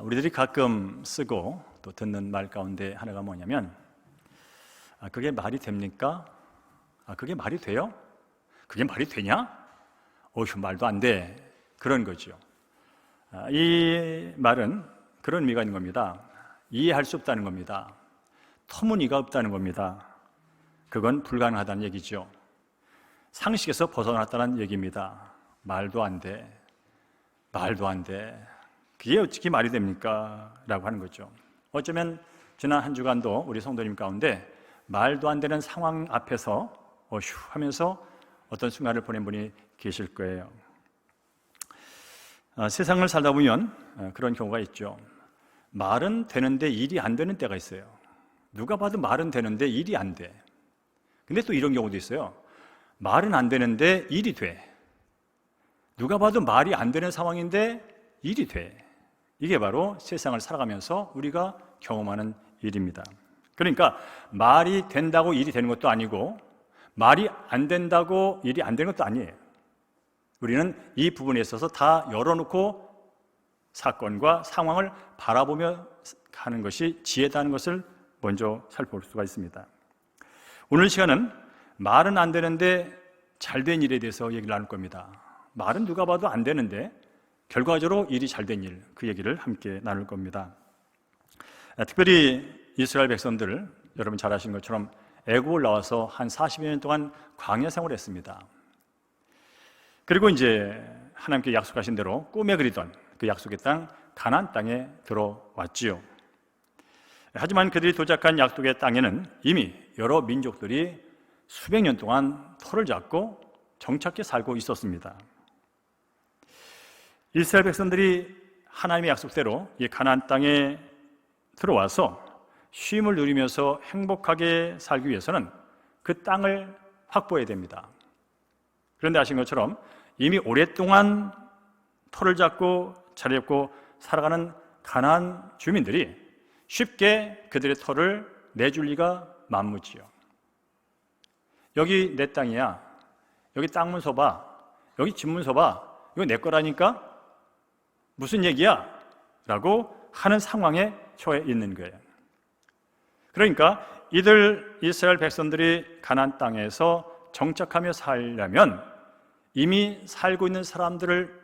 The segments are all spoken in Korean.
우리들이 가끔 쓰고 또 듣는 말 가운데 하나가 뭐냐면 그게 말이 됩니까? 그게 말이 돼요? 그게 말이 되냐? 어휴, 말도 안 돼. 그런 거죠. 이 말은 그런 의미가 있는 겁니다. 이해할 수 없다는 겁니다. 터무니가 없다는 겁니다. 그건 불가능하다는 얘기죠. 상식에서 벗어났다는 얘기입니다. 말도 안 돼. 말도 안 돼. 그게 어떻게 말이 됩니까? 라고 하는 거죠. 어쩌면 지난 한 주간도 우리 성도님 가운데 말도 안 되는 상황 앞에서 어휴 하면서 어떤 순간을 보낸 분이 계실 거예요. 세상을 살다 보면 그런 경우가 있죠. 말은 되는데 일이 안 되는 때가 있어요. 누가 봐도 말은 되는데 일이 안 돼. 근데 또 이런 경우도 있어요. 말은 안 되는데 일이 돼. 누가 봐도 말이 안 되는 상황인데 일이 돼. 이게 바로 세상을 살아가면서 우리가 경험하는 일입니다. 그러니까 말이 된다고 일이 되는 것도 아니고 말이 안 된다고 일이 안 되는 것도 아니에요. 우리는 이 부분에 있어서 다 열어놓고 사건과 상황을 바라보며 가는 것이 지혜다는 것을 먼저 살펴볼 수가 있습니다. 오늘 시간은 말은 안 되는데 잘된 일에 대해서 얘기를 나눌 겁니다. 말은 누가 봐도 안 되는데 결과적으로 일이 잘된 일, 그 얘기를 함께 나눌 겁니다. 특별히 이스라엘 백성들, 여러분 잘 아시는 것처럼 애굽을 나와서 한 40여 년 동안 광야 생활을 했습니다. 그리고 이제 하나님께 약속하신 대로 꿈에 그리던 그 약속의 땅 가나안 땅에 들어왔지요. 하지만 그들이 도착한 약속의 땅에는 이미 여러 민족들이 수백 년 동안 터를 잡고 정착해 살고 있었습니다. 이스라엘 백성들이 하나님의 약속대로 이 가나안 땅에 들어와서 쉼을 누리면서 행복하게 살기 위해서는 그 땅을 확보해야 됩니다. 그런데 아신 것처럼 이미 오랫동안 터를 잡고 자리 잡고 살아가는 가나안 주민들이 쉽게 그들의 터를 내줄 리가 만무지요. 여기 내 땅이야. 여기 땅 문서 봐. 여기 집 문서 봐. 이거 내 거라니까? 무슨 얘기야? 라고 하는 상황에 처해 있는 거예요. 그러니까 이들 이스라엘 백성들이 가나안 땅에서 정착하며 살려면 이미 살고 있는 사람들을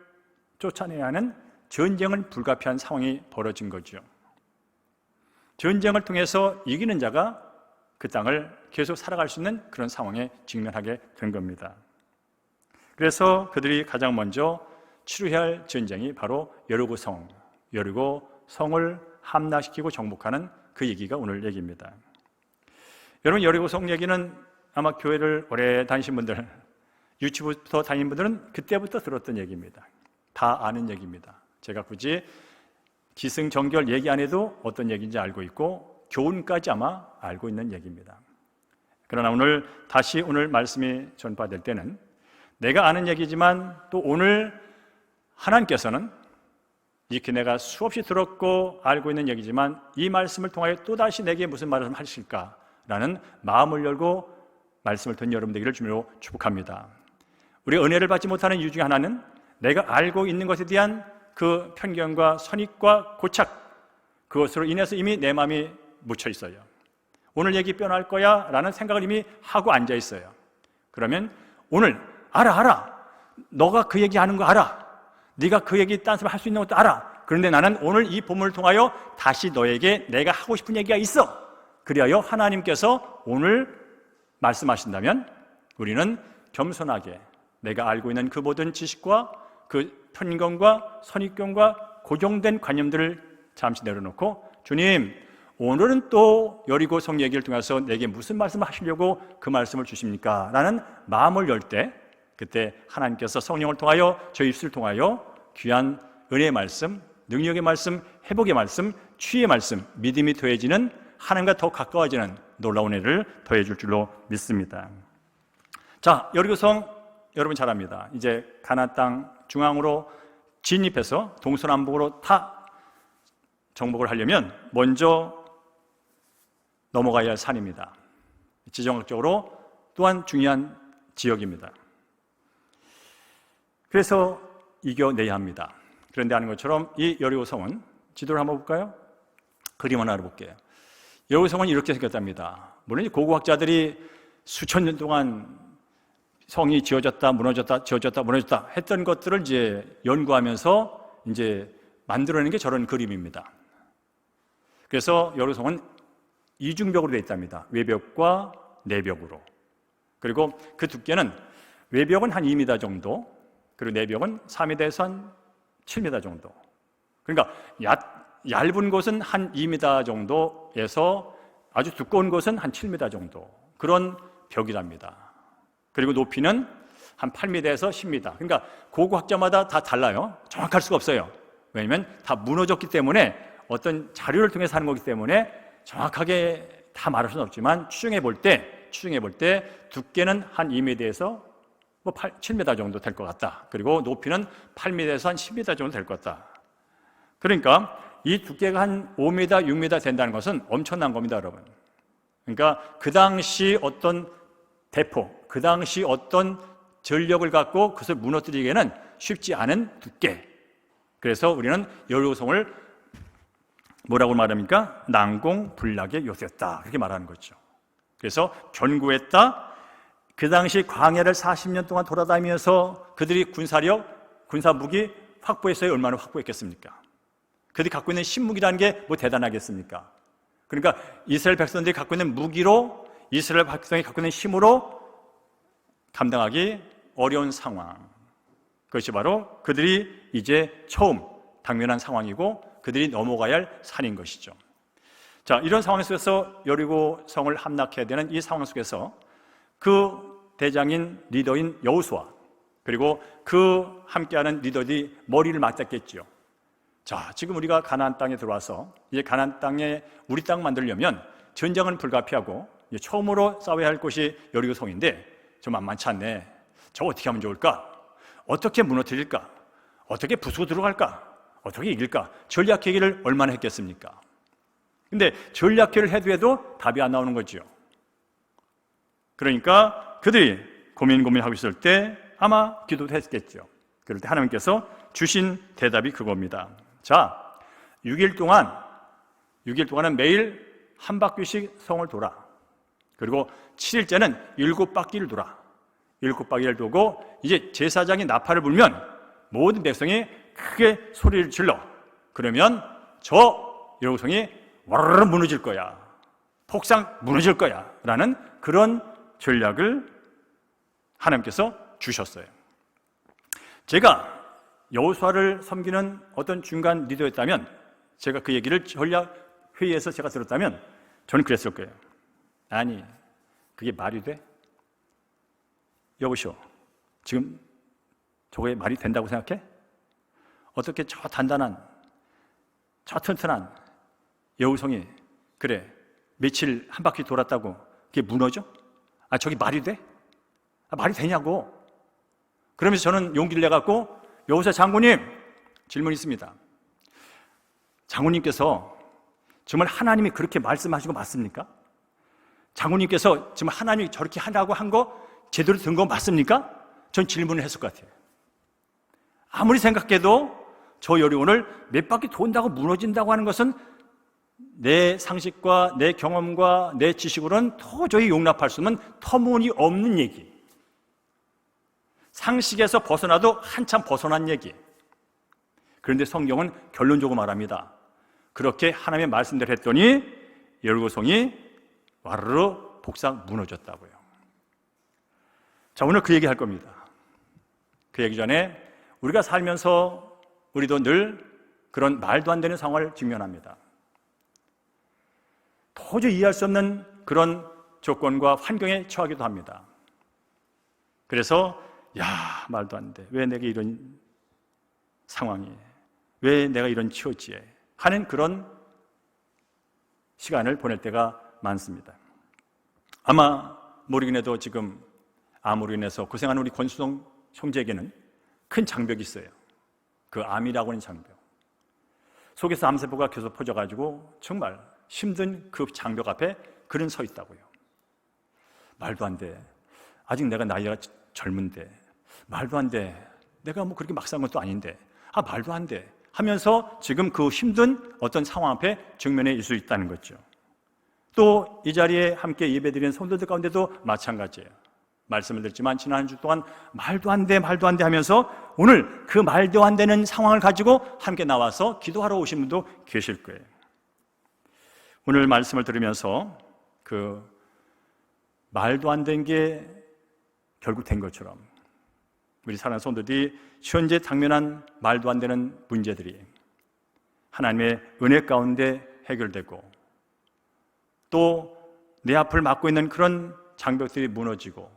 쫓아내야 하는 전쟁은 불가피한 상황이 벌어진 거죠. 전쟁을 통해서 이기는 자가 그 땅을 계속 살아갈 수 있는 그런 상황에 직면하게 된 겁니다. 그래서 그들이 가장 먼저 치루해야 할 전쟁이 바로 여리고 성을 함락시키고 정복하는 그 얘기가 오늘 얘기입니다. 여러분, 여리고 성 얘기는 아마 교회를 오래 다니신 분들, 유치부터 다니는 분들은 그때부터 들었던 얘기입니다. 다 아는 얘기입니다. 제가 굳이 기승전결 얘기 안 해도 어떤 얘기인지 알고 있고 교훈까지 아마 알고 있는 얘기입니다. 그러나 오늘 말씀이 전파될 때는 내가 아는 얘기지만 또 오늘 하나님께서는 이렇게 내가 수없이 들었고 알고 있는 얘기지만 이 말씀을 통하여 또다시 내게 무슨 말을 하실까라는 마음을 열고 말씀을 듣는 여러분 되기를 주님으로 축복합니다. 우리 은혜를 받지 못하는 이유 중에 하나는 내가 알고 있는 것에 대한 그 편견과 선입과 고착, 그것으로 인해서 이미 내 마음이 묻혀 있어요. 오늘 얘기 변할 거야 라는 생각을 이미 하고 앉아 있어요. 그러면 오늘 알아. 너가 그 얘기하는 거 알아. 네가 그 얘기 딴 사람 할 수 있는 것도 알아. 그런데 나는 오늘 이 본문을 통하여 다시 너에게 내가 하고 싶은 얘기가 있어. 그리하여 하나님께서 오늘 말씀하신다면 우리는 겸손하게 내가 알고 있는 그 모든 지식과 그 편견과 선입견과 고정된 관념들을 잠시 내려놓고 주님, 오늘은 또 여리고 성 얘기를 통해서 내게 무슨 말씀을 하시려고 그 말씀을 주십니까? 라는 마음을 열 때 그때 하나님께서 성령을 통하여 저희 입술을 통하여 귀한 은혜의 말씀, 능력의 말씀, 회복의 말씀, 치유의 말씀, 믿음이 더해지는 하나님과 더 가까워지는 놀라운 은혜를 더해줄 줄로 믿습니다. 자, 여리고성 여러분 잘 압니다. 이제 가나안 땅 중앙으로 진입해서 동서남북으로 다 정복을 하려면 먼저 넘어가야 할 산입니다. 지정학적으로 또한 중요한 지역입니다. 그래서 이겨내야 합니다. 그런데 아는 것처럼 이 여리고성은 지도를 한번 볼까요? 그림 하나 볼게요. 여우성은 이렇게 생겼답니다. 물론 고고학자들이 수천 년 동안 성이 지어졌다, 무너졌다, 지어졌다, 무너졌다 했던 것들을 이제 연구하면서 이제 만들어낸 게 저런 그림입니다. 그래서 여우성은 이중벽으로 되어 있답니다. 외벽과 내벽으로. 그리고 그 두께는 외벽은 한 2m 정도, 그리고 내벽은 4m에서 한 7m 정도. 그러니까 얇은 곳은 한 2m 정도에서 아주 두꺼운 곳은 한 7m 정도. 그런 벽이랍니다. 그리고 높이는 한 8m에서 10m. 그러니까 고고학자마다 다 달라요. 정확할 수가 없어요. 왜냐하면 다 무너졌기 때문에 어떤 자료를 통해서 하는 거기 때문에 정확하게 다 말할 수는 없지만 추정해 볼 때 두께는 한 2m에서 7m 정도 될 것 같다. 그리고 높이는 8m에서 한 10m 정도 될 것 같다. 그러니까 이 두께가 한 5m, 6m 된다는 것은 엄청난 겁니다, 여러분. 그러니까 그 당시 어떤 대포, 그 당시 어떤 전력을 갖고 그것을 무너뜨리기에는 쉽지 않은 두께. 그래서 우리는 여우성을 뭐라고 말합니까? 난공불락의 요새였다. 그렇게 말하는 거죠. 그래서 견고했다. 그 당시 광야를 40년 동안 돌아다니면서 그들이 군사력, 군사무기 확보했어요. 얼마나 확보했겠습니까? 그들이 갖고 있는 신무기라는 게 뭐 대단하겠습니까? 그러니까 이스라엘 백성들이 갖고 있는 무기로, 이스라엘 백성이 갖고 있는 힘으로 감당하기 어려운 상황. 그것이 바로 그들이 이제 처음 당면한 상황이고 그들이 넘어가야 할 산인 것이죠. 자, 이런 상황 속에서 여리고 성을 함락해야 되는 이 상황 속에서 그 대장인 리더인 여호수아, 그리고 그 함께하는 리더들이 머리를 맞잡겠죠. 자, 지금 우리가 가나안 땅에 들어와서 이제 가나안 땅에 우리 땅 만들려면 전쟁은 불가피하고 이제 처음으로 싸워야 할 곳이 여리고 성인데 좀 만만치 않네. 저 어떻게 하면 좋을까? 어떻게 무너뜨릴까? 어떻게 부수고 들어갈까? 어떻게 이길까? 전략 회의를 얼마나 했겠습니까? 근데 전략 회의를 해도 답이 안 나오는 거죠. 그러니까 그들이 고민하고 있을 때 아마 기도도 했겠죠. 그럴 때 하나님께서 주신 대답이 그겁니다. 자, 6일 동안은 매일 한 바퀴씩 성을 돌아. 그리고 7일째는 7바퀴를 돌아. 7바퀴를 돌고 이제 제사장이 나팔을 불면 모든 백성이 크게 소리를 질러. 그러면 저 여우성이 와르르 무너질 거야. 폭삭 무너질 거야. 라는 그런 전략을 하나님께서 주셨어요. 제가 여호수아를 섬기는 어떤 중간 리더였다면, 제가 그 얘기를 전략 회의에서 제가 들었다면 저는 그랬을 거예요. 아니, 그게 말이 돼? 여보시오, 지금 저게 말이 된다고 생각해? 어떻게 저 단단한, 저 튼튼한 여우성이 그래 며칠 한 바퀴 돌았다고 그게 무너져? 아, 저게 말이 돼? 아, 말이 되냐고. 그러면서 저는 용기를 내갖고, 여호수아 장군님, 질문이 있습니다. 장군님께서 정말 하나님이 그렇게 말씀하신 거 맞습니까? 장군님께서 정말 하나님이 저렇게 하라고 한 거 제대로 든 거 맞습니까? 전 질문을 했을 것 같아요. 아무리 생각해도 저 여리고를 몇 바퀴 돈다고 무너진다고 하는 것은 내 상식과 내 경험과 내 지식으로는 도저히 용납할 수 없는 터무니없는 얘기. 상식에서 벗어나도 한참 벗어난 얘기. 그런데 성경은 결론적으로 말합니다. 그렇게 하나님의 말씀대로 했더니 여리고성이 와르르 폭삭 무너졌다고요. 자, 오늘 그 얘기 할 겁니다. 그 얘기 전에 우리가 살면서 우리도 늘 그런 말도 안 되는 상황을 직면합니다. 도저히 이해할 수 없는 그런 조건과 환경에 처하기도 합니다. 그래서 말도 안 돼. 왜 내게 이런 상황이, 왜 내가 이런 처지에 하는 그런 시간을 보낼 때가 많습니다. 아마 모르긴 해도 지금 암으로 인해서 고생하는 우리 권수동 형제에게는 큰 장벽이 있어요. 그 암이라고 하는 장벽. 속에서 암세포가 계속 퍼져가지고 정말 힘든 그 장벽 앞에 그는 서 있다고요. 말도 안 돼. 아직 내가 나이가 젊은데. 말도 안 돼. 내가 뭐 그렇게 막 산 것도 아닌데. 말도 안 돼. 하면서 지금 그 힘든 어떤 상황 앞에 직면해 있을 수 있다는 거죠. 또 이 자리에 함께 예배드리는 성도들 가운데도 마찬가지예요. 말씀을 듣지만 지난 한 주 동안 말도 안 돼 하면서 오늘 그 말도 안 되는 상황을 가지고 함께 나와서 기도하러 오신 분도 계실 거예요. 오늘 말씀을 들으면서 그 말도 안 된 게 결국 된 것처럼 우리 사랑하는 성도들이 현재 당면한 말도 안 되는 문제들이 하나님의 은혜 가운데 해결되고 또 내 앞을 막고 있는 그런 장벽들이 무너지고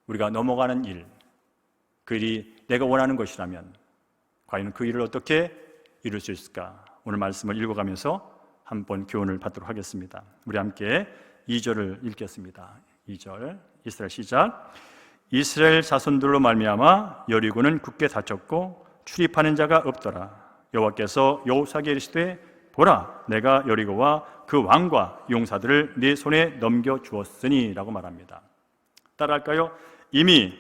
우리가 넘어가는 일, 그 일이 내가 원하는 것이라면 과연 그 일을 어떻게 이룰 수 있을까? 오늘 말씀을 읽어가면서 한번 교훈을 받도록 하겠습니다. 우리 함께 2절을 읽겠습니다. 2절 이스라엘 시작. 이스라엘 자손들로 말미암아 여리고는 굳게 닫혔고 출입하는 자가 없더라. 여호와께서 여호수아에게 이르시되 보라, 내가 여리고와 그 왕과 용사들을 네 손에 넘겨주었으니 라고 말합니다. 따라할까요? 이미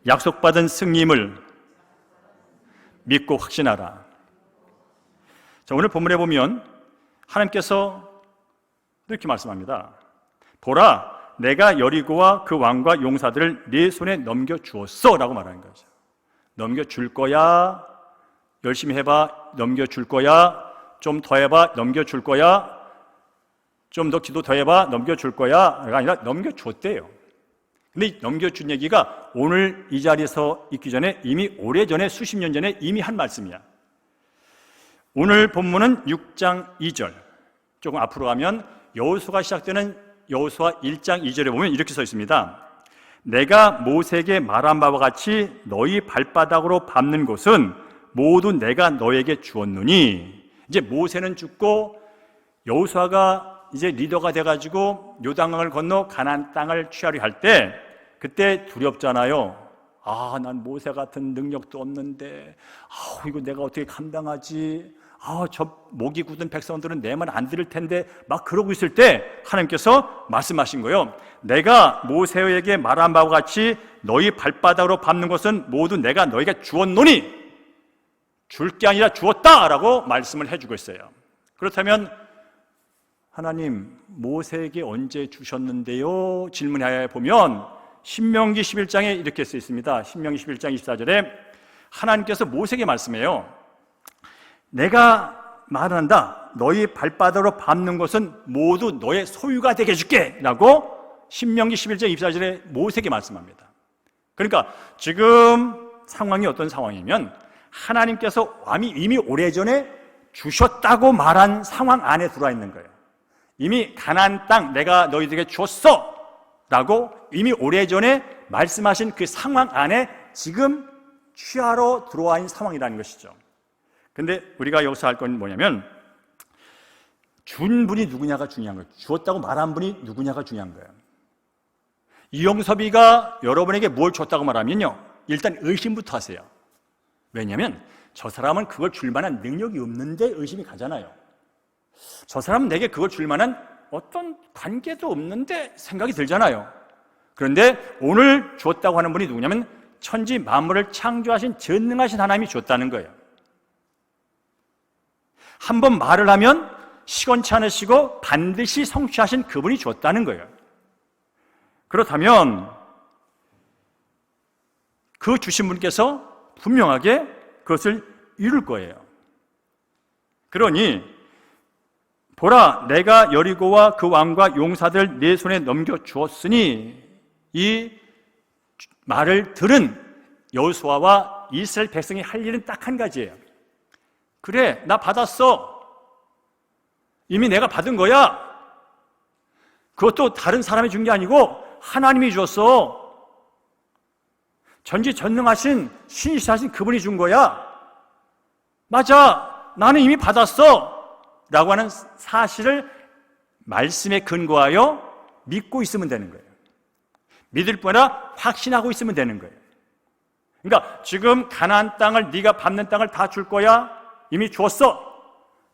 약속받은 승리임을 믿고 확신하라. 자, 오늘 본문에 보면 하나님께서 이렇게 말씀합니다. 보라, 내가 여리고와 그 왕과 용사들을 네 손에 넘겨주었어 라고 말하는 거죠. 넘겨줄 거야, 열심히 해봐, 넘겨줄 거야, 좀 더 해봐, 넘겨줄 거야, 좀 더 기도 더 해봐, 넘겨줄 거야 가 아니라 넘겨줬대요. 근데 이 넘겨준 얘기가 오늘 이 자리에서 있기 전에 이미 오래전에 수십 년 전에 이미 한 말씀이야. 오늘 본문은 6장 2절 조금 앞으로 가면 여호수아가 시작되는 여호수아 1장 2절에 보면 이렇게 써 있습니다. 내가 모세에게 말한 바와 같이 너희 발바닥으로 밟는 곳은 모두 내가 너에게 주었느니. 이제 모세는 죽고 여호수아가 이제 리더가 돼가지고 요단강을 건너 가나안 땅을 취하려 할 때 그때 두렵잖아요. 아, 난 모세 같은 능력도 없는데 이거 내가 어떻게 감당하지? 저 목이 굳은 백성들은 내 말 안 들을 텐데 막 그러고 있을 때 하나님께서 말씀하신 거예요. 내가 모세에게 말한 바와 같이 너희 발바닥으로 밟는 것은 모두 내가 너희가 주었노니. 줄 게 아니라 주었다라고 말씀을 해주고 있어요. 그렇다면 하나님 모세에게 언제 주셨는데요? 질문하여 보면 신명기 11장에 이렇게 써 있습니다. 신명기 11장 24절에 하나님께서 모세에게 말씀해요. 내가 말한다. 너희 발바닥으로 밟는 것은 모두 너의 소유가 되게 해줄게 라고 신명기 11장 24절에 모세에게 말씀합니다. 그러니까 지금 상황이 어떤 상황이면 하나님께서 이미 오래전에 주셨다고 말한 상황 안에 들어와 있는 거예요. 이미 가나안 땅 내가 너희들에게 줬어 라고 이미 오래전에 말씀하신 그 상황 안에 지금 취하러 들어와 있는 상황이라는 것이죠. 근데 우리가 여기서 할 건 뭐냐면 준 분이 누구냐가 중요한 거예요. 주었다고 말한 분이 누구냐가 중요한 거예요. 이영섭이가 여러분에게 뭘 줬다고 말하면요, 일단 의심부터 하세요. 왜냐하면 저 사람은 그걸 줄 만한 능력이 없는데 의심이 가잖아요. 저 사람은 내게 그걸 줄 만한 어떤 관계도 없는데 생각이 들잖아요. 그런데 오늘 줬다고 하는 분이 누구냐면 천지 만물을 창조하신 전능하신 하나님이 줬다는 거예요. 한번 말을 하면 시건치 않으시고 반드시 성취하신 그분이 줬다는 거예요. 그렇다면 그 주신 분께서 분명하게 그것을 이룰 거예요. 그러니 보라, 내가 여리고와 그 왕과 용사들 내 손에 넘겨주었으니, 이 말을 들은 여호수아와 이스라엘 백성이 할 일은 딱 한 가지예요. 그래, 나 받았어. 이미 내가 받은 거야. 그것도 다른 사람이 준 게 아니고 하나님이 줬어. 전지전능하신 신이시하신 그분이 준 거야. 맞아, 나는 이미 받았어 라고 하는 사실을 말씀에 근거하여 믿고 있으면 되는 거예요. 믿을 뿐 아니라 확신하고 있으면 되는 거예요. 그러니까 지금 가나안 땅을, 네가 밟는 땅을 다 줄 거야, 이미 줬어,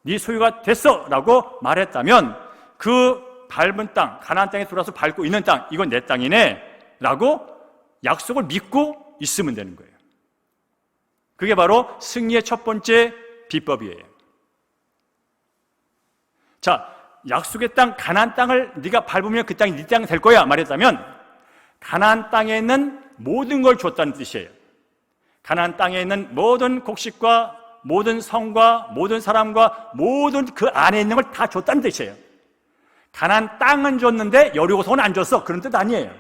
네 소유가 됐어 라고 말했다면 그 밟은 땅, 가나안 땅에 들어와서 밟고 있는 땅, 이건 내 땅이네 라고 약속을 믿고 있으면 되는 거예요. 그게 바로 승리의 첫 번째 비법이에요. 자, 약속의 땅 가나안 땅을 네가 밟으면 그 땅이 네 땅이 될 거야 말했다면 가나안 땅에 있는 모든 걸 줬다는 뜻이에요. 가나안 땅에 있는 모든 곡식과 모든 성과 모든 사람과 모든 그 안에 있는 걸 다 줬다는 뜻이에요. 가나안 땅은 줬는데 여리고성은 안 줬어, 그런 뜻 아니에요.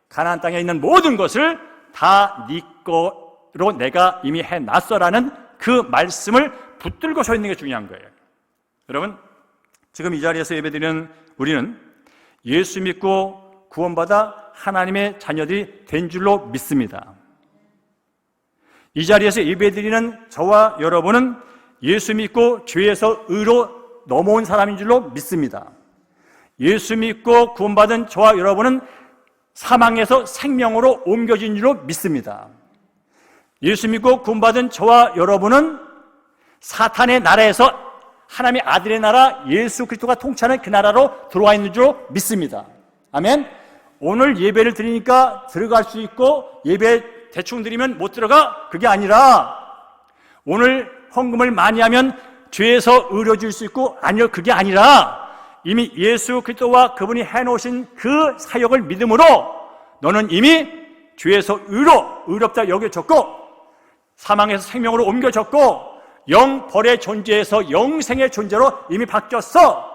가나안 땅에 있는 모든 것을 다 네 거로 내가 이미 해놨어라는 그 말씀을 붙들고 서 있는 게 중요한 거예요. 여러분, 지금 이 자리에서 예배드리는 우리는 예수 믿고 구원받아 하나님의 자녀들이 된 줄로 믿습니다. 이 자리에서 예배드리는 저와 여러분은 예수 믿고 죄에서 의로 넘어온 사람인 줄로 믿습니다. 예수 믿고 구원받은 저와 여러분은 사망에서 생명으로 옮겨진 줄로 믿습니다. 예수 믿고 구원받은 저와 여러분은 사탄의 나라에서 하나님의 아들의 나라 예수 그리스도가 통치하는 그 나라로 들어와 있는 줄로 믿습니다. 아멘. 오늘 예배를 드리니까 들어갈 수 있고 예배 대충 드리면 못 들어가, 그게 아니라 오늘 헌금을 많이 하면 죄에서 의로워질 수 있고, 아니요, 그게 아니라 이미 예수 그리스도와 그분이 해놓으신 그 사역을 믿음으로 너는 이미 죄에서 의롭다 여겨졌고 사망에서 생명으로 옮겨졌고 영벌의 존재에서 영생의 존재로 이미 바뀌었어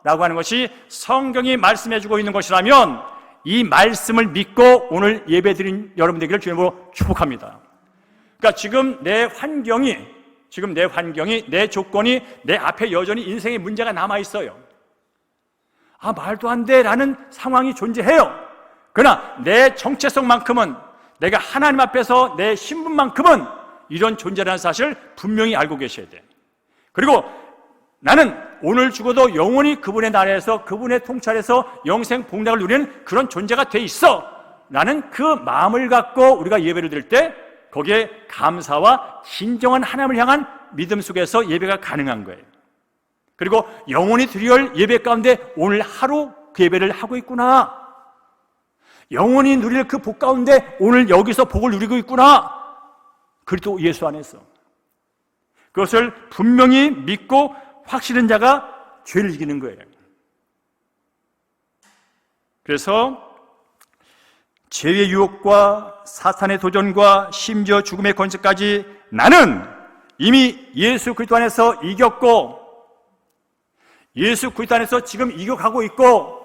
라고 하는 것이 성경이 말씀해주고 있는 것이라면 이 말씀을 믿고 오늘 예배드린 여러분 되기를 주님으로 축복합니다. 그러니까 지금 내 환경이, 내 조건이 내 앞에 여전히 인생의 문제가 남아있어요. 아, 말도 안 돼 라는 상황이 존재해요. 그러나 내 정체성만큼은, 내가 하나님 앞에서 내 신분만큼은 이런 존재라는 사실을 분명히 알고 계셔야 돼요. 그리고 나는 오늘 죽어도 영원히 그분의 나라에서, 그분의 통찰에서 영생 복락을 누리는 그런 존재가 돼 있어 라는 그 마음을 갖고 우리가 예배를 드릴 때 거기에 감사와 진정한 하나님을 향한 믿음 속에서 예배가 가능한 거예요. 그리고 영원히 드릴 예배 가운데 오늘 하루 그 예배를 하고 있구나, 영원히 누릴 그 복 가운데 오늘 여기서 복을 누리고 있구나, 그리스도 예수 안에서. 그것을 분명히 믿고 확실한 자가 죄를 이기는 거예요. 그래서 죄의 유혹과 사탄의 도전과 심지어 죽음의 권세까지 나는 이미 예수 그리스도 안에서 이겼고, 예수 그리스도 안에서 지금 이겨가고 있고,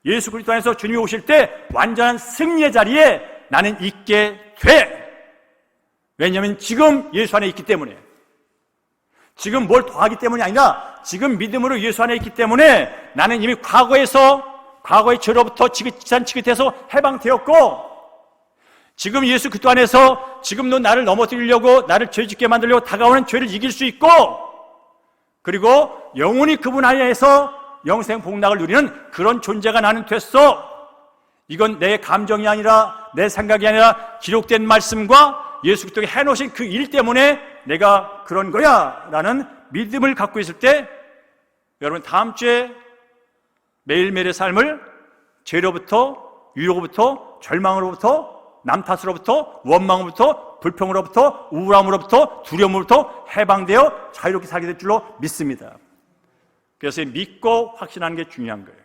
예수 그리스도 안에서 주님이 오실 때 완전한 승리의 자리에 나는 있게 돼. 왜냐하면 지금 예수 안에 있기 때문에. 지금 뭘 더하기 때문이 아니라 지금 믿음으로 예수 안에 있기 때문에 나는 이미 과거의 죄로부터 지긋지긋해서 해방되었고, 지금 예수 그리스도 안에서 지금도 나를 넘어뜨리려고, 나를 죄짓게 만들려고 다가오는 죄를 이길 수 있고, 그리고 영원히 그분 안에서 영생 복락을 누리는 그런 존재가 나는 됐어. 이건 내 감정이 아니라, 내 생각이 아니라 기록된 말씀과 예수 그리스도가 해놓으신 그 일 때문에 내가 그런 거야 라는 믿음을 갖고 있을 때, 여러분 다음 주에 매일매일의 삶을 죄로부터, 유혹으로부터, 절망으로부터, 남 탓으로부터, 원망으로부터, 불평으로부터, 우울함으로부터, 두려움으로부터 해방되어 자유롭게 살게 될 줄로 믿습니다. 그래서 믿고 확신하는 게 중요한 거예요.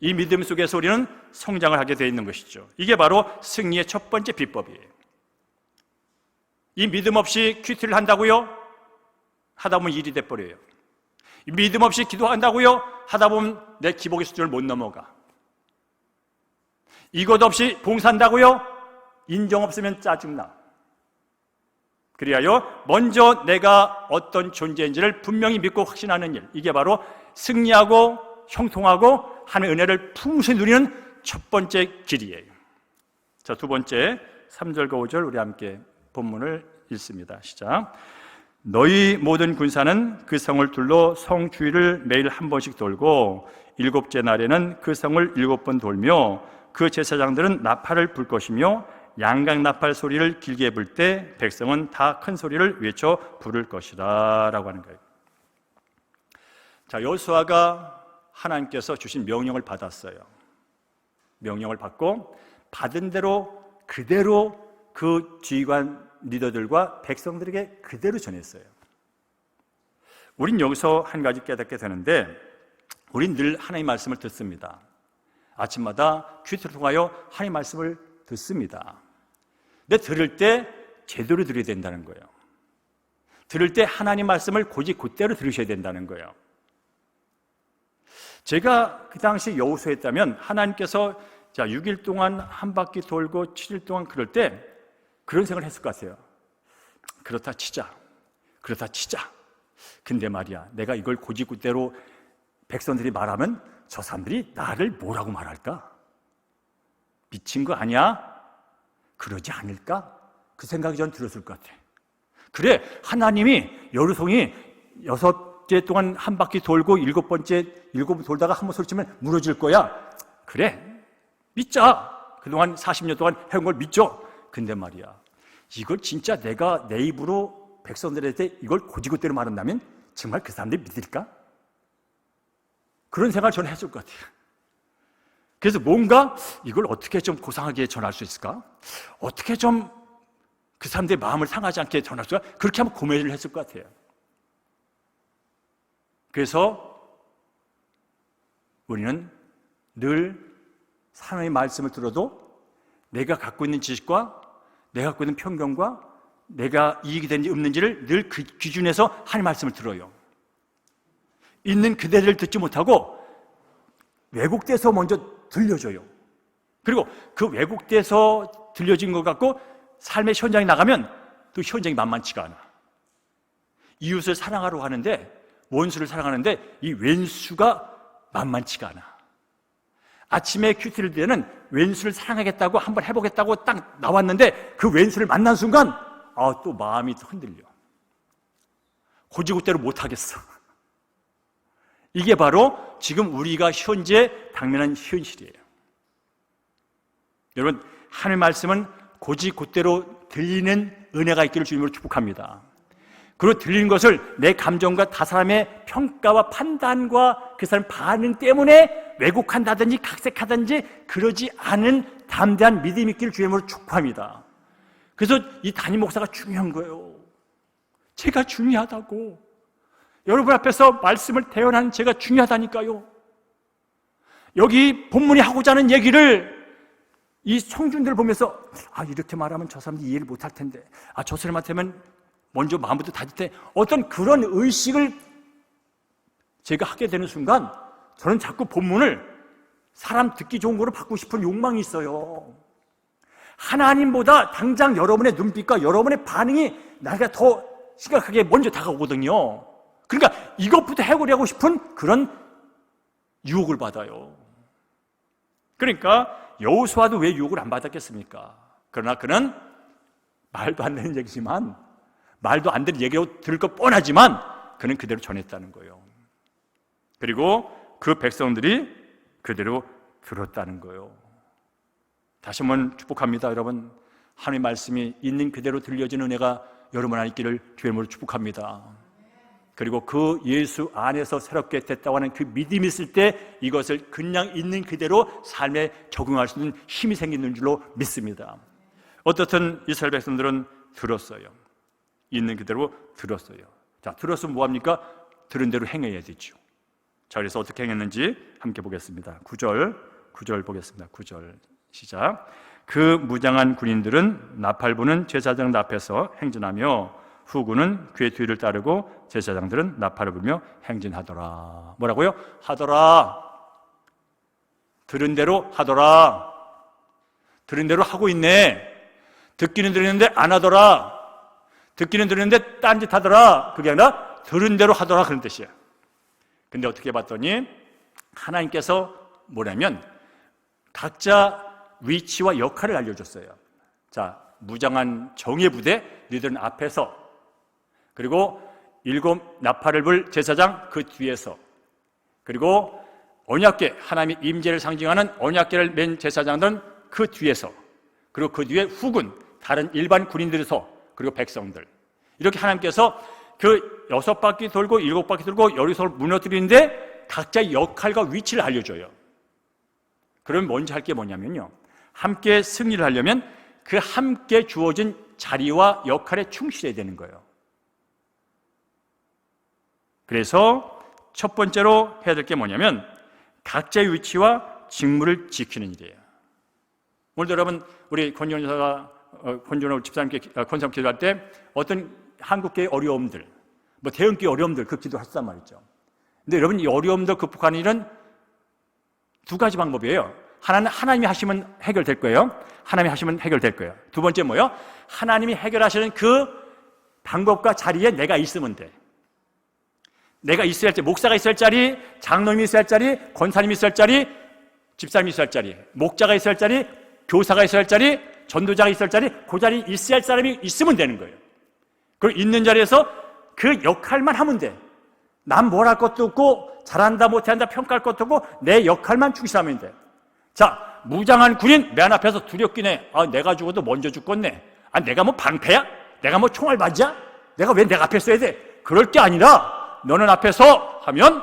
이 믿음 속에서 우리는 성장을 하게 되어 있는 것이죠. 이게 바로 승리의 첫 번째 비법이에요. 이 믿음 없이 큐티를 한다고요? 하다 보면 일이 돼버려요. 이 믿음 없이 기도한다고요? 하다 보면 내 기복의 수준을 못 넘어가. 이것 없이 봉사한다고요? 인정 없으면 짜증나. 그리하여 먼저 내가 어떤 존재인지를 분명히 믿고 확신하는 일, 이게 바로 승리하고 형통하고 하나님의 은혜를 풍성히 누리는 첫 번째 길이에요. 자, 두 번째 3절과 5절 우리 함께 본문을 읽습니다. 시작. 너희 모든 군사는 그 성을 둘러 성 주위를 매일 한 번씩 돌고 일곱째 날에는 그 성을 7번 돌며 그 제사장들은 나팔을 불 것이며 양각 나팔 소리를 길게 불 때 백성은 다 큰 소리를 외쳐 부를 것이다 라고 하는 거예요. 자, 여호수아가 하나님께서 주신 명령을 받았어요. 명령을 받고 받은 대로 그대로 그 지휘관 리더들과 백성들에게 그대로 전했어요. 우린 여기서 한 가지 깨닫게 되는데, 우린 늘 하나님의 말씀을 듣습니다. 아침마다 큐티를 통하여 하나님의 말씀을 듣습니다. 근데 들을 때 제대로 들어야 된다는 거예요. 들을 때 하나님 말씀을 곧대로 들으셔야 된다는 거예요. 제가 그 당시 여호수아였다면 하나님께서 6일 동안 한 바퀴 돌고 7일 동안 그럴 때 그런 생각을 했을 것 같아요. 그렇다 치자. 근데 말이야, 내가 이걸 곧대로 백성들이 말하면 저 사람들이 나를 뭐라고 말할까? 미친 거 아니야? 그러지 않을까? 그 생각이 전 들었을 것 같아. 그래, 하나님이 여루송이 6째 동안 한 바퀴 돌고 7번 돌다가 한 번 소리치면 무너질 거야. 그래, 믿자. 그동안 40년 동안 해온 걸 믿죠. 근데 말이야, 이걸 진짜 내가 내 입으로 백성들한테 이걸 곧대로 말한다면 정말 그 사람들이 믿을까? 그런 생각을 저는 했을 것 같아요. 그래서 뭔가 이걸 어떻게 좀 고상하게 전할 수 있을까? 어떻게 좀 그 사람들의 마음을 상하지 않게 전할 수 있을까? 그렇게 한번 고민을 했을 것 같아요. 그래서 우리는 늘 하나님의 말씀을 들어도 내가 갖고 있는 지식과 내가 갖고 있는 편견과 내가 이익이 되는지 없는지를 늘 그 기준에서 하나님의 말씀을 들어요. 있는 그대를 듣지 못하고 왜곡돼서 먼저 들려줘요. 그리고 그 왜곡돼서 들려진 것 갖고 삶의 현장에 나가면 또 현장이 만만치가 않아. 이웃을 사랑하러 하는데, 원수를 사랑하는데 이 왼수가 만만치가 않아. 아침에 큐티를 때는 왼수를 사랑하겠다고 한번 해보겠다고 딱 나왔는데 그 왼수를 만난 순간 또 마음이 흔들려. 곧대로 못하겠어. 이게 바로 지금 우리가 현재 당면한 현실이에요. 여러분, 하나님의 말씀은 곧대로 들리는 은혜가 있기를 주님으로 축복합니다. 그리고 들리는 것을 내 감정과 타사람의 평가와 판단과 그 사람 반응 때문에 왜곡한다든지 각색하든지 그러지 않은 담대한 믿음이 있기를 주님으로 축복합니다. 그래서 이 담임 목사가 중요한 거예요. 제가 중요하다고. 여러분 앞에서 말씀을 대언하는 제가 중요하다니까요. 여기 본문이 하고자 하는 얘기를 이 청중들을 보면서 이렇게 말하면 저 사람들이 이해를 못할 텐데, 저 사람한테는 먼저 마음부터 다질 때, 어떤 그런 의식을 제가 하게 되는 순간 저는 자꾸 본문을 사람 듣기 좋은 거로 바꾸고 싶은 욕망이 있어요. 하나님보다 당장 여러분의 눈빛과 여러분의 반응이 나가 더 심각하게 먼저 다가오거든요. 그러니까 이것부터 해결하고 싶은 그런 유혹을 받아요. 그러니까 여호수아도 왜 유혹을 안 받았겠습니까? 그러나 그는 말도 안 되는 얘기지만, 말도 안 되는 얘기로 들을 것 뻔하지만 그는 그대로 전했다는 거예요. 그리고 그 백성들이 그대로 들었다는 거예요. 다시 한번 축복합니다. 여러분, 하나님의 말씀이 있는 그대로 들려지는 은혜가 여러분 안에 있기를 주의 이름으로 축복합니다. 그리고 그 예수 안에서 새롭게 됐다고 하는 그 믿음이 있을 때 이것을 그냥 있는 그대로 삶에 적용할 수 있는 힘이 생기는 줄로 믿습니다. 어떻든 이스라엘 백성들은 들었어요. 있는 그대로 들었어요. 자, 들었으면 뭐합니까? 들은 대로 행해야 되죠. 자, 그래서 어떻게 행했는지 함께 보겠습니다. 9절 보겠습니다. 9절 시작. 그 무장한 군인들은 나팔 부는 제사장 앞에서 행진하며 후군은 그의 뒤를 따르고 제사장들은 나팔을 불며 행진하더라. 뭐라고요? 하더라. 들은 대로 하더라. 들은 대로 하고 있네. 듣기는 들었는데 안 하더라. 듣기는 들었는데 딴짓 하더라. 그게 아니라 들은 대로 하더라, 그런 뜻이야. 근데 어떻게 봤더니 하나님께서 뭐냐면 각자 위치와 역할을 알려줬어요. 자, 무장한 정예 부대 너희들은 앞에서, 그리고 7 나팔을 불 제사장 그 뒤에서, 그리고 언약궤, 하나님의 임재를 상징하는 언약궤를 맨 제사장들은 그 뒤에서, 그리고 그 뒤에 후군, 다른 일반 군인들에서, 그리고 백성들. 이렇게 하나님께서 그 6바퀴 돌고 7바퀴 돌고 여리고를 무너뜨리는데 각자의 역할과 위치를 알려줘요. 그럼 먼저 할 게 뭐냐면요, 함께 승리를 하려면 그 함께 주어진 자리와 역할에 충실해야 되는 거예요. 그래서 첫 번째로 해야 될 게 뭐냐면 각자의 위치와 직무를 지키는 일이에요. 오늘도 여러분 우리 권준호 집사님께 권사님 기도할 때 어떤 한국계의 어려움들, 뭐 대형교회 어려움들 그 기도하셨단 말이죠. 근데 여러분 이 어려움들 극복하는 일은 두 가지 방법이에요. 하나는 하나님이 하시면 해결될 거예요. 하나님이 하시면 해결될 거예요. 두 번째 뭐예요? 하나님이 해결하시는 그 방법과 자리에 내가 있으면 돼. 내가 있어야 할 자리, 목사가 있어야 할 자리, 장로님이 있어야 할 자리, 권사님이 있어야 할 자리, 집사님이 있어야 할 자리, 목자가 있어야 할 자리, 교사가 있어야 할 자리, 전도자가 있어야 할 자리, 그 자리에 있어야 할 사람이 있으면 되는 거예요. 그리고 있는 자리에서 그 역할만 하면 돼. 남 뭘 할 것도 없고 잘한다 못한다 평가할 것도 없고 내 역할만 충실하면 돼. 자, 무장한 군인 맨 앞에서 두렵긴 해. 내가 죽어도 먼저 죽겠네. 내가 뭐 방패야? 내가 뭐 총알바지야? 내가 왜 내가 앞에 서야 돼? 그럴 게 아니라 너는 앞에서 하면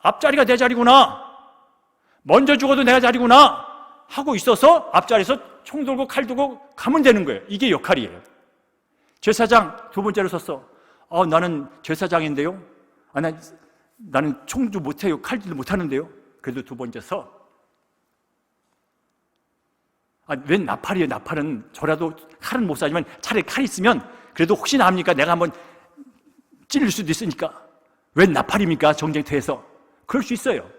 앞자리가 내 자리구나. 먼저 죽어도 내가 자리구나 하고 있어서 앞자리에서 총 들고 칼 들고 가면 되는 거예요. 이게 역할이에요. 제사장 두 번째로 섰어. 나는 제사장인데요. 나는 총도 못해요. 칼질도 못하는데요. 그래도 두 번째 서. 웬 나팔이에요. 나팔은 저라도 칼은 못 쏴지만 차라리 칼이 있으면 그래도 혹시나 합니까? 내가 한번 찔릴 수도 있으니까. 웬 나팔입니까? 정쟁터에서. 그럴 수 있어요.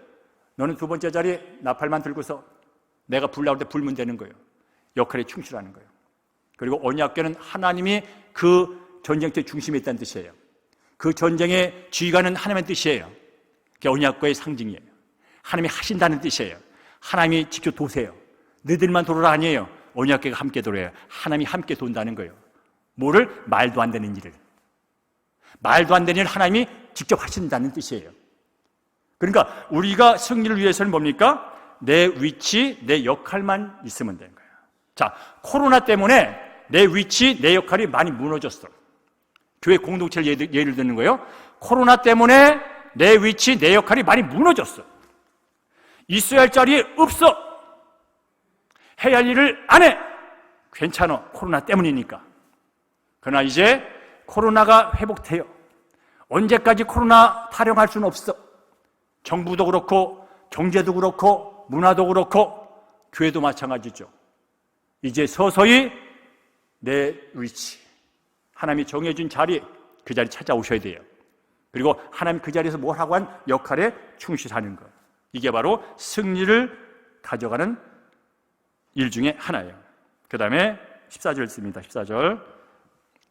너는 두 번째 자리에 나팔만 들고서 내가 불나올 때 불면 되는 거예요. 역할에 충실하는 거예요. 그리고 언약궤는 하나님이 그 전쟁터의 중심에 있다는 뜻이에요. 그 전쟁의 지휘관은 하나님의 뜻이에요. 그게 언약궤의 상징이에요. 하나님이 하신다는 뜻이에요. 하나님이 직접 도세요. 너희들만 돌아라 아니에요. 언약궤가 함께 돌아요. 하나님이 함께 돈다는 거예요. 뭐를? 말도 안 되는 일을. 말도 안 되는 일을 하나님이 직접 하신다는 뜻이에요. 그러니까 우리가 승리를 위해서는 뭡니까? 내 위치, 내 역할만 있으면 되는 거예요. 자, 코로나 때문에 내 위치, 내 역할이 많이 무너졌어. 교회 공동체를 예를 드는 거예요. 코로나 때문에 내 위치, 내 역할이 많이 무너졌어. 있어야 할 자리에 없어. 해야 할 일을 안 해. 괜찮아. 코로나 때문이니까. 그러나 이제 코로나가 회복돼요. 언제까지 코로나 타령할 수는 없어. 정부도 그렇고 경제도 그렇고 문화도 그렇고 교회도 마찬가지죠. 이제 서서히 내 위치, 하나님이 정해준 자리, 그 자리 찾아오셔야 돼요. 그리고 하나님 그 자리에서 뭘 하고 한 역할에 충실하는 것. 이게 바로 승리를 가져가는 일 중에 하나예요. 그 다음에 14절 씁니다. 14절.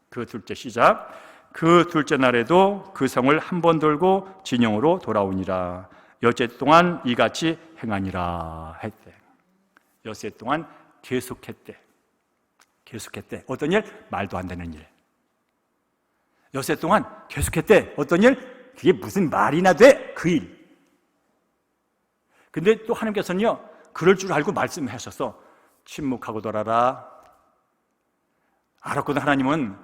그 둘째 시작. 그 둘째 날에도 그 성을 한 번 돌고 진영으로 돌아오니라. 여째 동안 이같이 행하니라 했대. 여째 동안 계속했대. 어떤 일? 말도 안 되는 일. 여세 동안 계속했대. 어떤 일? 그게 무슨 말이나 돼? 그 일. 근데 또 하나님께서는요, 그럴 줄 알고 말씀하셔서 침묵하고 돌아라. 알았거든. 하나님은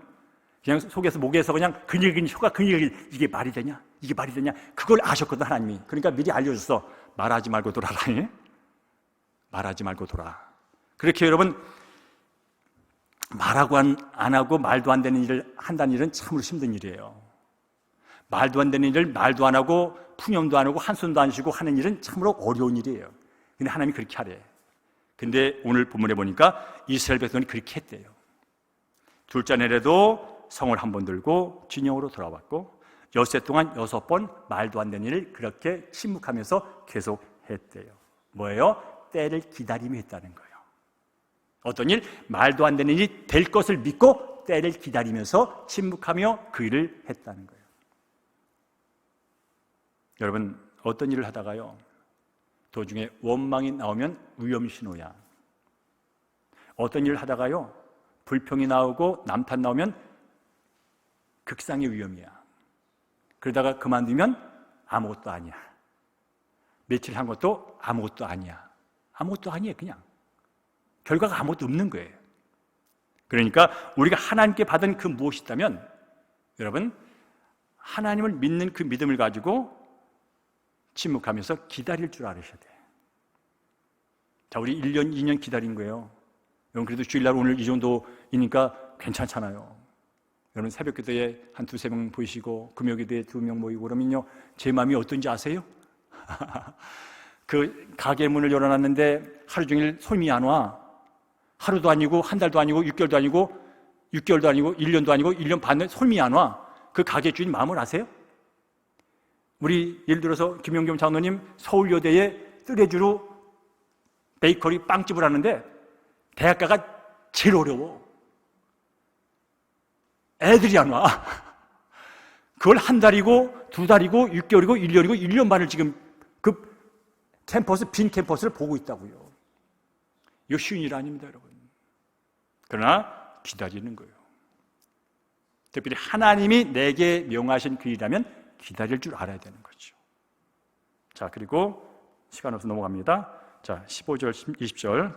그냥 속에서 목에서 그냥 근육이 혀가 근육이 이게 말이 되냐? 이게 말이 되냐? 그걸 아셨거든. 하나님이. 그러니까 미리 알려줬어. 말하지 말고 돌아라. 말하지 말고 돌아. 그렇게 여러분 말하고 안 하고 말도 안 되는 일을 한다는 일은 참으로 힘든 일이에요. 말도 안 되는 일을 말도 안 하고 푸념도 안 하고 한숨도 안 쉬고 하는 일은 참으로 어려운 일이에요. 근데 하나님이 그렇게 하래. 근데 오늘 본문에 보니까 이스라엘 백성이 그렇게 했대요. 둘째 날에도 성을 한 번 들고 진영으로 돌아왔고 엿새 동안 6번 말도 안 되는 일을 그렇게 침묵하면서 계속 했대요. 뭐예요? 때를 기다리며 했다는 거예요. 어떤 일? 말도 안 되는 일이 될 것을 믿고 때를 기다리면서 침묵하며 그 일을 했다는 거예요. 여러분, 어떤 일을 하다가요, 도중에 원망이 나오면 위험신호야. 어떤 일을 하다가요, 불평이 나오고 남탓 나오면 극상의 위험이야. 그러다가 그만두면 아무것도 아니야. 며칠 한 것도 아무것도 아니야. 아무것도 아니에요. 그냥 결과가 아무것도 없는 거예요. 그러니까 우리가 하나님께 받은 그 무엇이 있다면, 여러분, 하나님을 믿는 그 믿음을 가지고 침묵하면서 기다릴 줄 알으셔야 돼요. 자, 우리 1년, 2년 기다린 거예요. 여러분, 그래도 주일날 오늘 이 정도이니까 괜찮잖아요. 여러분 새벽 기도에 한 두세 명 보이시고 금요 기도에 2명 모이고 그러면요 제 마음이 어떤지 아세요? 그 가게 문을 열어놨는데 하루 종일 손님이 안 와. 하루도 아니고 한 달도 아니고 6개월도 아니고 6개월도 아니고 1년도 아니고 1년 반에 손님이 안 와. 그 가게 주인 마음을 아세요? 우리 예를 들어서 김용겸 장로님 서울여대에 뜨레주로 베이커리 빵집을 하는데 대학가가 제일 어려워. 애들이 안 와. 그걸 한 달이고 2달이고 6개월이고 1년이고 1년 반을 지금 그 캠퍼스, 빈 캠퍼스를 보고 있다고요. 이거 쉬운 일 아닙니다, 여러분. 그러나 기다리는 거예요. 특별히 하나님이 내게 명하신 그 일이라면 기다릴 줄 알아야 되는 거죠. 자, 그리고 시간 없어 넘어갑니다. 자, 15절, 20절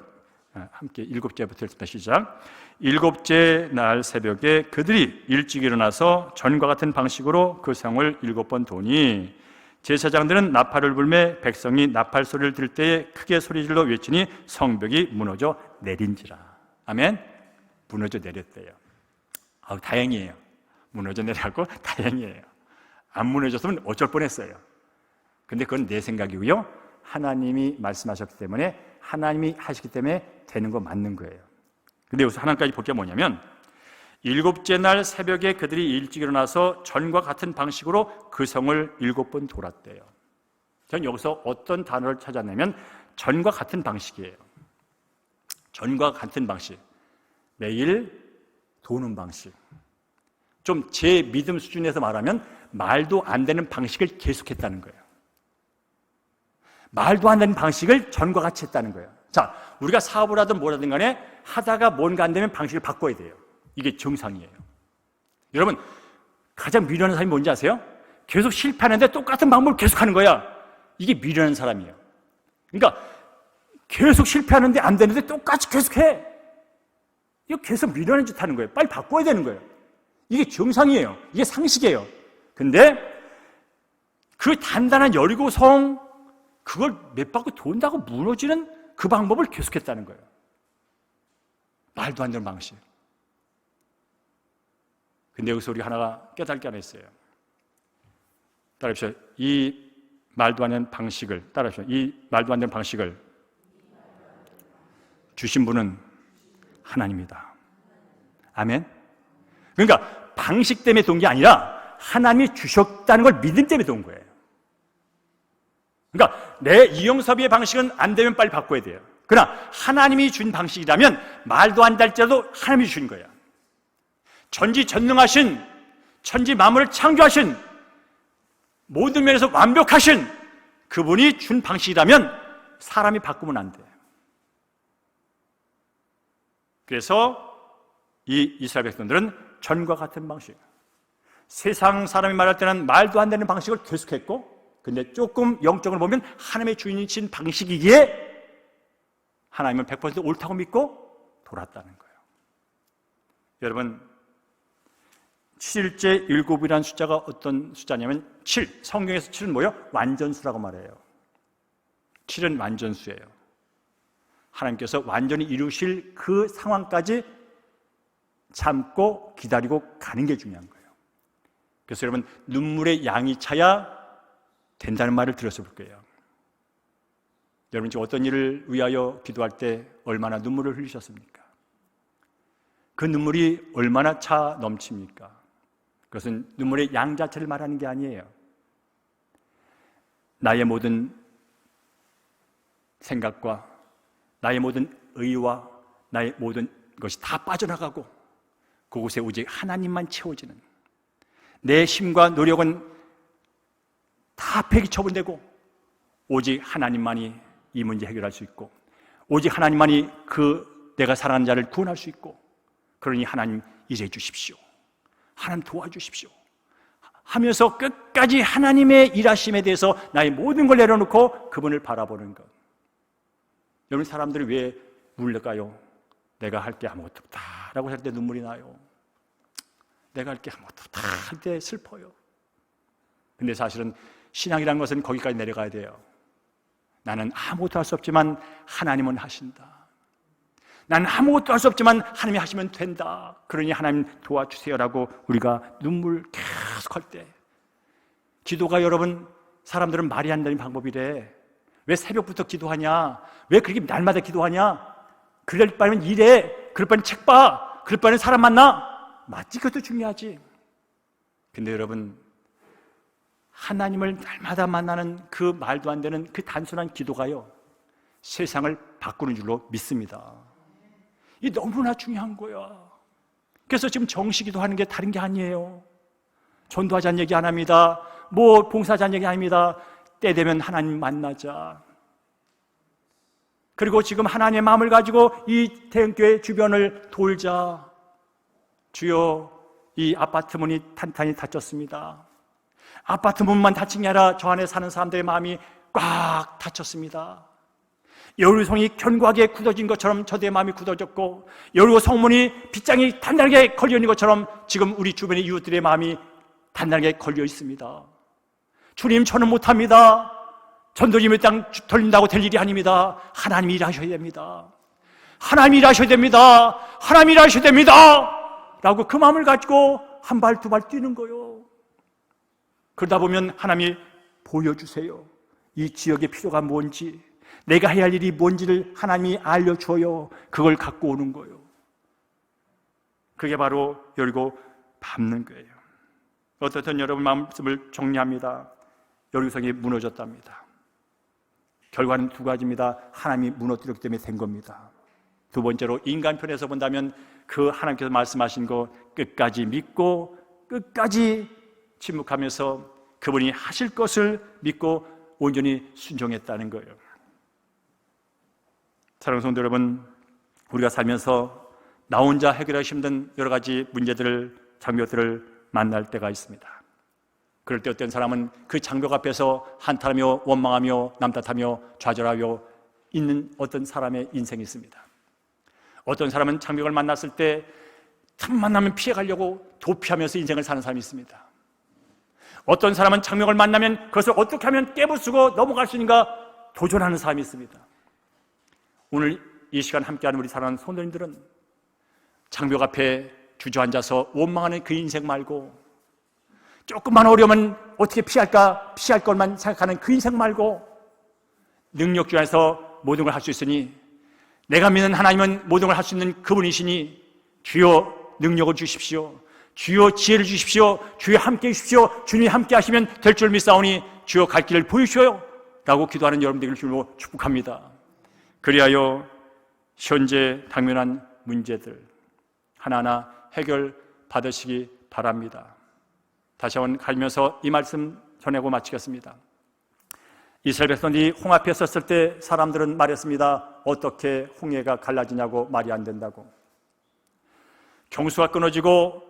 함께 7제부터 읽습니다. 시작. 7째 날 새벽에 그들이 일찍 일어나서 전과 같은 방식으로 그 성을 7번 도니 제사장들은 나팔을 불매 백성이 나팔 소리를 들을 때에 크게 소리질러 외치니 성벽이 무너져 내린지라. 아멘. 무너져 내렸대요. 다행이에요. 무너져 내려고 다행이에요. 안 무너졌으면 어쩔 뻔했어요. 근데 그건 내 생각이고요. 하나님이 말씀하셨기 때문에 하나님이 하시기 때문에 되는 거 맞는 거예요. 근데 여기서 하나까지 볼 게 뭐냐면 7째 날 새벽에 그들이 일찍 일어나서 전과 같은 방식으로 그 성을 7번 돌았대요. 전 여기서 어떤 단어를 찾았냐면 전과 같은 방식이에요. 전과 같은 방식. 매일 도는 방식. 좀 제 믿음 수준에서 말하면 말도 안 되는 방식을 계속했다는 거예요. 말도 안 되는 방식을 전과 같이 했다는 거예요. 자, 우리가 사업을 하든 뭘 하든 간에 하다가 뭔가 안 되면 방식을 바꿔야 돼요. 이게 정상이에요. 여러분, 가장 미련한 사람이 뭔지 아세요? 계속 실패하는데 똑같은 방법을 계속 하는 거야. 이게 미련한 사람이에요. 그러니까 계속 실패하는데 안 되는데 똑같이 계속해. 이거 계속 미련한 짓 하는 거예요. 빨리 바꿔야 되는 거예요. 이게 정상이에요. 이게 상식이에요. 근데 그 단단한 여리고성 그걸 몇 바퀴 돈다고 무너지는 그 방법을 계속했다는 거예요. 말도 안 되는 방식. 근데 여기서 우리 하나가 깨닫게 안 했어요. 따라합시다. 이 말도 안 되는 방식을 따라합시다. 이 말도 안 되는 방식을 주신 분은 하나님이다. 아멘. 그러니까 방식 때문에 돈 게 아니라 하나님이 주셨다는 걸 믿음 때문에 돈 거예요. 그러니까 내 이영섭이의 방식은 안 되면 빨리 바꿔야 돼요. 그러나 하나님이 준 방식이라면 말도 안 될지라도 하나님이 주신 거예요. 전지전능하신 천지 만물을 창조하신 모든 면에서 완벽하신 그분이 준 방식이라면 사람이 바꾸면 안 돼요. 그래서 이 이스라엘 백성들은 전과 같은 방식, 세상 사람이 말할 때는 말도 안 되는 방식을 계속했고, 근데 조금 영적으로 보면 하나님의 주인이신 방식이기에 하나님은 100% 옳다고 믿고 돌았다는 거예요. 여러분, 7일째 7이라는 숫자가 어떤 숫자냐면 7, 성경에서 7은 뭐예요? 완전수라고 말해요. 7은 완전수예요. 하나님께서 완전히 이루실 그 상황까지 참고 기다리고 가는 게 중요한 거예요. 그래서 여러분, 눈물의 양이 차야 된다는 말을 들었을 거예요. 여러분, 지금 어떤 일을 위하여 기도할 때 얼마나 눈물을 흘리셨습니까? 그 눈물이 얼마나 차 넘칩니까? 그것은 눈물의 양 자체를 말하는 게 아니에요. 나의 모든 생각과 나의 모든 의와 나의 모든 것이 다 빠져나가고 그곳에 오직 하나님만 채워지는, 내 힘과 노력은 다 폐기 처분되고 오직 하나님만이 이 문제 해결할 수 있고 오직 하나님만이 그 내가 사랑하는 자를 구원할 수 있고, 그러니 하나님 일해 주십시오, 하나님 도와주십시오 하면서 끝까지 하나님의 일하심에 대해서 나의 모든 걸 내려놓고 그분을 바라보는 것. 여러분, 사람들이 왜 울릴까요? 내가 할 게 아무것도 없다라고 할 때 눈물이 나요. 내가 할 게 아무것도 없다 할 때 슬퍼요. 근데 사실은 신앙이라는 것은 거기까지 내려가야 돼요. 나는 아무것도 할 수 없지만 하나님은 하신다. 난 아무것도 할 수 없지만 하나님이 하시면 된다. 그러니 하나님 도와주세요라고 우리가 눈물 계속 할 때, 기도가 여러분, 사람들은 말이 안 되는 방법이래. 왜 새벽부터 기도하냐? 왜 그렇게 날마다 기도하냐? 그럴 바에는 일해. 그럴 바에는 책 봐. 그럴 바에는 사람 만나. 맞지? 그것도 중요하지. 근데 여러분, 하나님을 날마다 만나는 그 말도 안 되는 그 단순한 기도가요, 세상을 바꾸는 줄로 믿습니다. 이 너무나 중요한 거야. 그래서 지금 정시기도 하는 게 다른 게 아니에요. 전도하자는 얘기 안 합니다. 뭐 봉사하자는 얘기 아닙니다. 때 되면 하나님 만나자. 그리고 지금 하나님의 마음을 가지고 이 대형교회 주변을 돌자. 주여, 이 아파트 문이 탄탄히 닫혔습니다. 아파트 문만 닫힌 게 아니라 저 안에 사는 사람들의 마음이 꽉 닫혔습니다. 여리고성이 견고하게 굳어진 것처럼 저들의 마음이 굳어졌고, 여리고 성문이 빗장이 단단하게 걸려 있는 것처럼 지금 우리 주변의 이웃들의 마음이 단단하게 걸려 있습니다. 주님, 저는 못합니다. 전도님의 땅 돌린다고 될 일이 아닙니다. 하나님이 일하셔야 됩니다. 하나님이 일하셔야 됩니다. 하나님이 일하셔야 됩니다. 라고 그 마음을 가지고 한 발 두 발 뛰는 거예요. 그러다 보면 하나님이 보여주세요. 이 지역의 필요가 뭔지, 내가 해야 할 일이 뭔지를 하나님이 알려줘요. 그걸 갖고 오는 거예요. 그게 바로 여리고 밟는 거예요. 어떻든 여러분 마음을 정리합니다. 여리고성이 무너졌답니다. 결과는 두 가지입니다. 하나님이 무너뜨렸기 때문에 된 겁니다. 두 번째로, 인간편에서 본다면 그 하나님께서 말씀하신 거 끝까지 믿고 끝까지 침묵하면서 그분이 하실 것을 믿고 온전히 순종했다는 거예요. 사랑하는 성도 여러분, 우리가 살면서 나 혼자 해결하기 힘든 여러 가지 문제들을, 장벽들을 만날 때가 있습니다. 그럴 때 어떤 사람은 그 장벽 앞에서 한탄하며 원망하며 남탓하며 좌절하며 있는 어떤 사람의 인생이 있습니다. 어떤 사람은 장벽을 만났을 때 참 만나면 피해가려고 도피하면서 인생을 사는 사람이 있습니다. 어떤 사람은 장벽을 만나면 그것을 어떻게 하면 깨부수고 넘어갈 수 있는가 도전하는 사람이 있습니다. 오늘 이 시간 함께하는 우리 사랑하는 성도님들은 장벽 앞에 주저앉아서 원망하는 그 인생 말고, 조금만 어려우면 어떻게 피할까, 피할 것만 생각하는 그 인생 말고, 능력주 안에서 모든 걸 할 수 있으니, 내가 믿는 하나님은 모든 걸 할 수 있는 그분이시니 주여 능력을 주십시오. 주여 지혜를 주십시오. 주여 함께 해주십시오. 주님이 함께 하시면 될 줄 믿사오니 주여 갈 길을 보여주셔요 라고 기도하는 여러분들을 주로 축복합니다. 그리하여 현재 당면한 문제들 하나하나 해결 받으시기 바랍니다. 다시 한번 가면서 이 말씀 전하고 마치겠습니다. 이스라엘 백성들이 홍 앞에 섰을 때 사람들은 말했습니다. 어떻게 홍해가 갈라지냐고, 말이 안 된다고. 경수가 끊어지고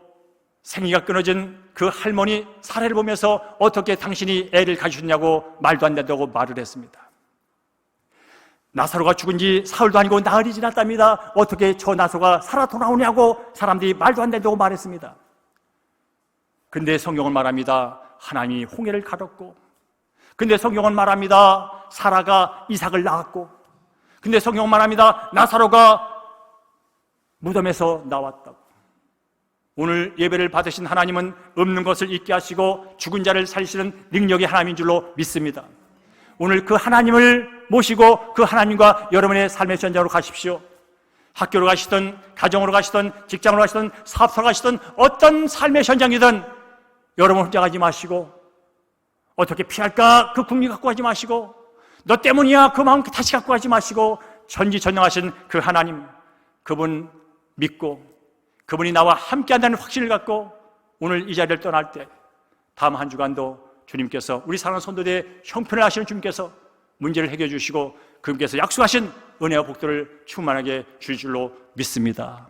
생기가 끊어진 그 할머니 사례를 보면서 어떻게 당신이 애를 가지셨냐고 말도 안 된다고 말을 했습니다. 나사로가 죽은 지 사흘도 아니고 나흘이 지났답니다. 어떻게 저 나사로가 살아 돌아오냐고 사람들이 말도 안 된다고 말했습니다. 근데 성경은 말합니다. 하나님이 홍해를 가렸고, 근데 성경은 말합니다. 사라가 이삭을 낳았고, 근데 성경은 말합니다. 나사로가 무덤에서 나왔다고. 오늘 예배를 받으신 하나님은 없는 것을 있게 하시고 죽은 자를 살리시는 능력의 하나님인 줄로 믿습니다. 오늘 그 하나님을 모시고 그 하나님과 여러분의 삶의 현장으로 가십시오. 학교로 가시든 가정으로 가시든 직장으로 가시든 사업소로 가시든 어떤 삶의 현장이든 여러분 혼자 가지 마시고, 어떻게 피할까 그 궁리 갖고 가지 마시고, 너 때문이야 그 마음 다시 갖고 가지 마시고, 전지전능하신 그 하나님, 그분 믿고 그분이 나와 함께한다는 확신을 갖고 오늘 이 자리를 떠날 때 다음 한 주간도 주님께서, 우리 사랑하는 성도들의 형편을 아시는 주님께서 문제를 해결해 주시고 그분께서 약속하신 은혜와 복들을 충만하게 주실 줄로 믿습니다.